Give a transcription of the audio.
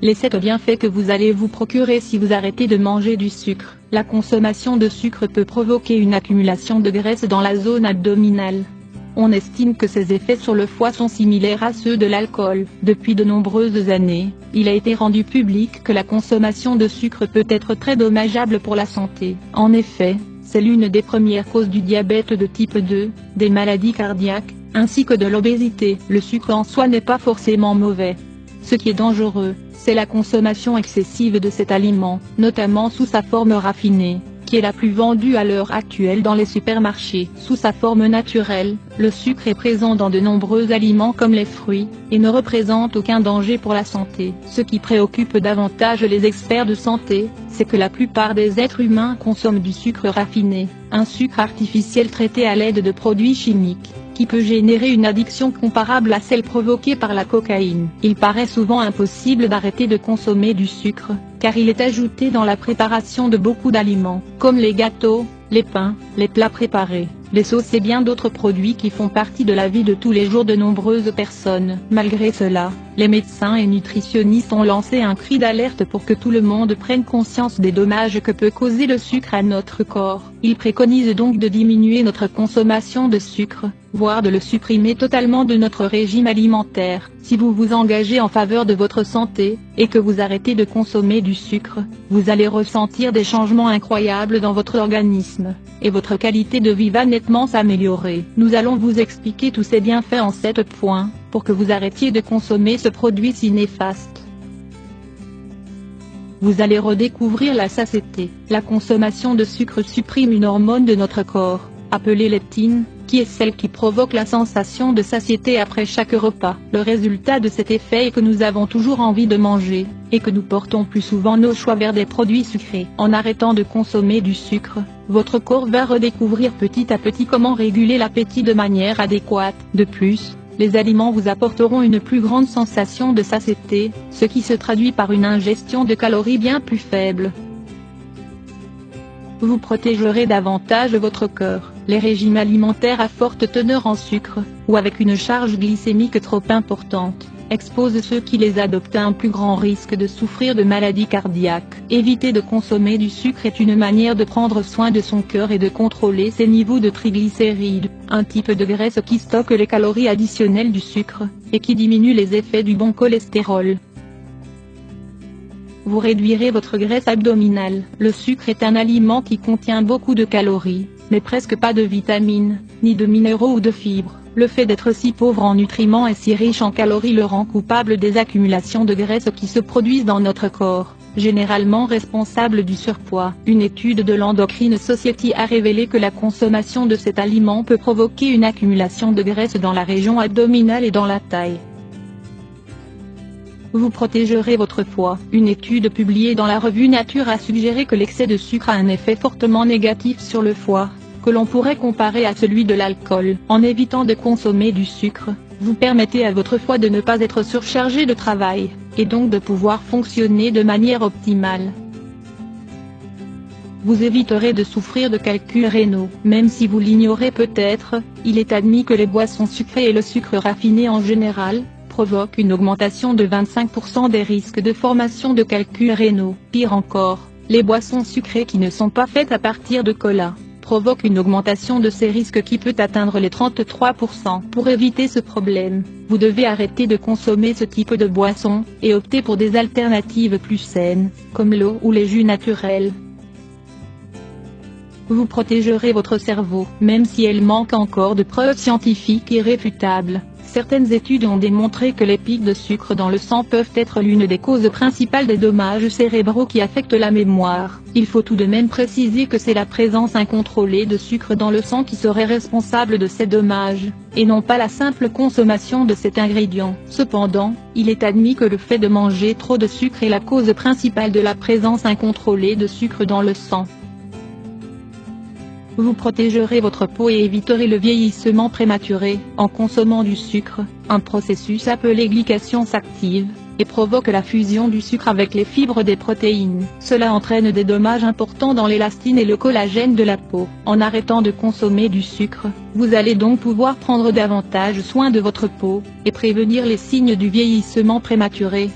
les 7 bienfaits que vous allez vous procurer si vous arrêtez de manger du sucre. La consommation de sucre peut provoquer une accumulation de graisse dans la zone abdominale. On estime que ces effets sur le foie sont similaires à ceux de l'alcool. Depuis de nombreuses années, il a été rendu public que la consommation de sucre peut être très dommageable pour la santé. En effet, c'est l'une des premières causes du diabète de type 2, des maladies cardiaques, ainsi que de l'obésité. Le sucre en soi n'est pas forcément mauvais. Ce qui est dangereux, c'est la consommation excessive de cet aliment, notamment sous sa forme raffinée, qui est la plus vendue à l'heure actuelle dans les supermarchés. Sous sa forme naturelle, le sucre est présent dans de nombreux aliments comme les fruits, et ne représente aucun danger pour la santé. Ce qui préoccupe davantage les experts de santé, c'est que la plupart des êtres humains consomment du sucre raffiné, un sucre artificiel traité à l'aide de produits chimiques, qui peut générer une addiction comparable à celle provoquée par la cocaïne. Il paraît souvent impossible d'arrêter de consommer du sucre, car il est ajouté dans la préparation de beaucoup d'aliments, comme les gâteaux, les pains, les plats préparés, les sauces et bien d'autres produits qui font partie de la vie de tous les jours de nombreuses personnes. Malgré cela, les médecins et nutritionnistes ont lancé un cri d'alerte pour que tout le monde prenne conscience des dommages que peut causer le sucre à notre corps. Ils préconisent donc de diminuer notre consommation de sucre, voire de le supprimer totalement de notre régime alimentaire. Si vous vous engagez en faveur de votre santé, et que vous arrêtez de consommer du sucre, vous allez ressentir des changements incroyables dans votre organisme, et votre qualité de vie va nettement s'améliorer. Nous allons vous expliquer tous ces bienfaits en 7 points, pour que vous arrêtiez de consommer ce produit si néfaste. Vous allez redécouvrir la satiété. La consommation de sucre supprime une hormone de notre corps, appelée leptine, qui est celle qui provoque la sensation de satiété après chaque repas. Le résultat de cet effet est que nous avons toujours envie de manger, et que nous portons plus souvent nos choix vers des produits sucrés. En arrêtant de consommer du sucre, votre corps va redécouvrir petit à petit comment réguler l'appétit de manière adéquate. De plus, les aliments vous apporteront une plus grande sensation de satiété, ce qui se traduit par une ingestion de calories bien plus faible. Vous protégerez davantage votre cœur. Les régimes alimentaires à forte teneur en sucre, ou avec une charge glycémique trop importante, exposent ceux qui les adoptent à un plus grand risque de souffrir de maladies cardiaques. Éviter de consommer du sucre est une manière de prendre soin de son cœur et de contrôler ses niveaux de triglycérides, un type de graisse qui stocke les calories additionnelles du sucre, et qui diminue les effets du bon cholestérol. Vous réduirez votre graisse abdominale. Le sucre est un aliment qui contient beaucoup de calories, mais presque pas de vitamines, ni de minéraux ou de fibres. Le fait d'être si pauvre en nutriments et si riche en calories le rend coupable des accumulations de graisse qui se produisent dans notre corps, généralement responsables du surpoids. Une étude de l'Endocrine Society a révélé que la consommation de cet aliment peut provoquer une accumulation de graisse dans la région abdominale et dans la taille. Vous protégerez votre foie. Une étude publiée dans la revue Nature a suggéré que l'excès de sucre a un effet fortement négatif sur le foie, que l'on pourrait comparer à celui de l'alcool. En évitant de consommer du sucre, vous permettez à votre foie de ne pas être surchargé de travail, et donc de pouvoir fonctionner de manière optimale. Vous éviterez de souffrir de calculs rénaux. Même si vous l'ignorez peut-être, il est admis que les boissons sucrées et le sucre raffiné en général, provoque une augmentation de 25% des risques de formation de calculs rénaux. Pire encore, les boissons sucrées qui ne sont pas faites à partir de cola, provoquent une augmentation de ces risques qui peut atteindre les 33%. Pour éviter ce problème, vous devez arrêter de consommer ce type de boissons, et opter pour des alternatives plus saines, comme l'eau ou les jus naturels. Vous protégerez votre cerveau. Même si elle manque encore de preuves scientifiques irréfutables, certaines études ont démontré que les pics de sucre dans le sang peuvent être l'une des causes principales des dommages cérébraux qui affectent la mémoire. Il faut tout de même préciser que c'est la présence incontrôlée de sucre dans le sang qui serait responsable de ces dommages, et non pas la simple consommation de cet ingrédient. Cependant, il est admis que le fait de manger trop de sucre est la cause principale de la présence incontrôlée de sucre dans le sang. Vous protégerez votre peau et éviterez le vieillissement prématuré. En consommant du sucre, un processus appelé glycation s'active, et provoque la fusion du sucre avec les fibres des protéines. Cela entraîne des dommages importants dans l'élastine et le collagène de la peau. En arrêtant de consommer du sucre, vous allez donc pouvoir prendre davantage soin de votre peau, et prévenir les signes du vieillissement prématuré.